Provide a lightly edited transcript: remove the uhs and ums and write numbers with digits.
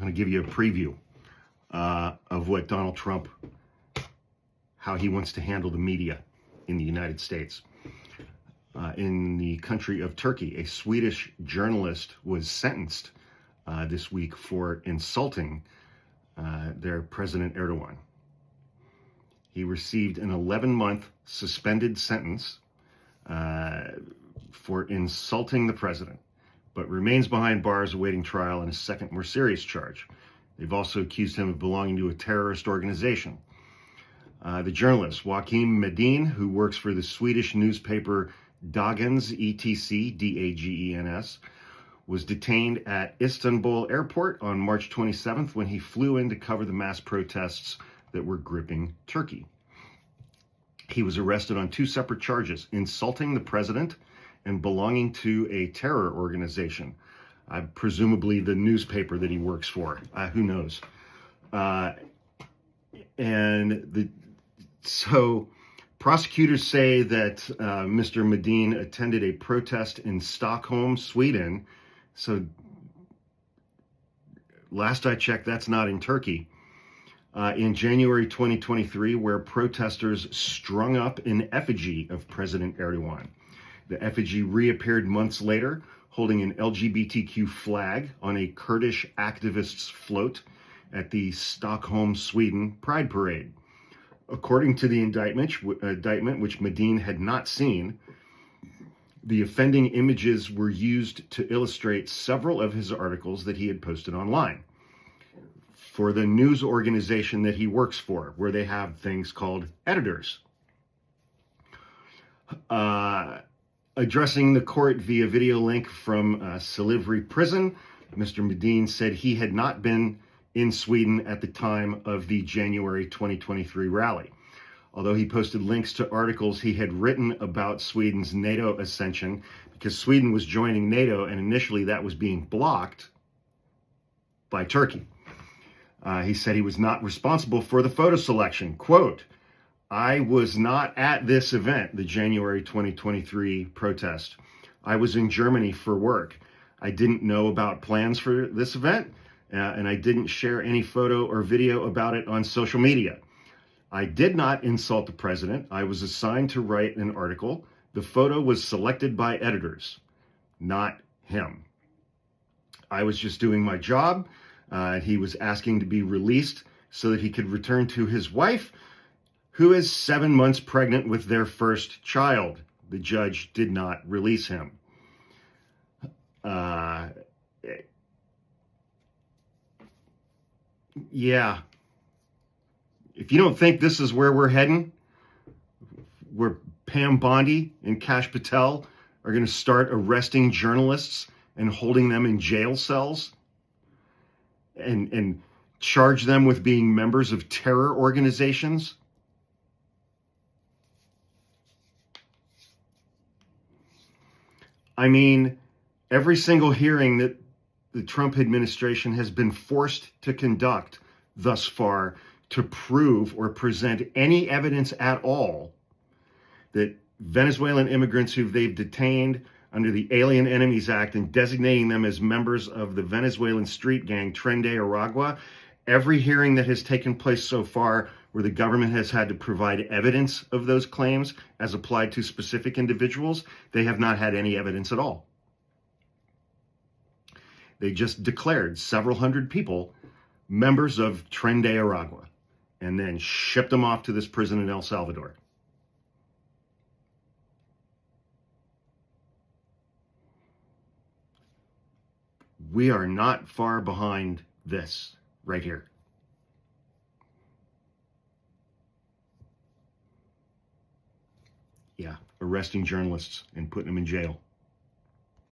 going to give you a preview of what Donald Trump, how he wants to handle the media in the United States. In the country of Turkey, a Swedish journalist was sentenced this week for insulting their President Erdogan. He received an 11-month suspended sentence for insulting the president, but remains behind bars awaiting trial on a second, more serious charge. They've also accused him of belonging to a terrorist organization. The journalist, Joakim Medin, who works for the Swedish newspaper Dagens ETC, Dagens, was detained at Istanbul airport on March 27th when he flew in to cover the mass protests that were gripping Turkey. He was arrested on two separate charges: insulting the president and belonging to a terror organization, presumably the newspaper that he works for. Who knows? So prosecutors say that Mr. Medin attended a protest in Stockholm, Sweden. So last I checked, that's not in Turkey. In January 2023, where protesters strung up an effigy of President Erdogan. The effigy reappeared months later, holding an LGBTQ flag on a Kurdish activist's float at the Stockholm, Sweden Pride Parade. According to the indictment, which Medin had not seen, the offending images were used to illustrate several of his articles that he had posted online for the news organization that he works for, where they have things called editors. Addressing the court via video link from Silivri prison, Mr. Medin said he had not been in Sweden at the time of the January 2023 rally. Although he posted links to articles he had written about Sweden's NATO ascension, because Sweden was joining NATO and initially that was being blocked by Turkey. He said he was not responsible for the photo selection. Quote, "I was not at this event," the January 2023 protest. "I was in Germany for work. I didn't know about plans for this event, and I didn't share any photo or video about it on social media. I did not insult the president. I was assigned to write an article. The photo was selected by editors, not him. I was just doing my job. He was asking to be released so that he could return to his wife, who is 7 months pregnant with their first child. The judge did not release him." Yeah. If you don't think this is where we're heading, where Pam Bondi and Kash Patel are going to start arresting journalists and holding them in jail cells and charge them with being members of terror organizations, I mean, every single hearing that the Trump administration has been forced to conduct thus far to prove or present any evidence at all that Venezuelan immigrants who they've detained under the Alien Enemies Act and designating them as members of the Venezuelan street gang Tren de Aragua, every hearing that has taken place so far where the government has had to provide evidence of those claims as applied to specific individuals, they have not had any evidence at all. They just declared several hundred people members of Tren de Aragua and then shipped them off to this prison in El Salvador. We are not far behind this right here. Yeah, arresting journalists and putting them in jail.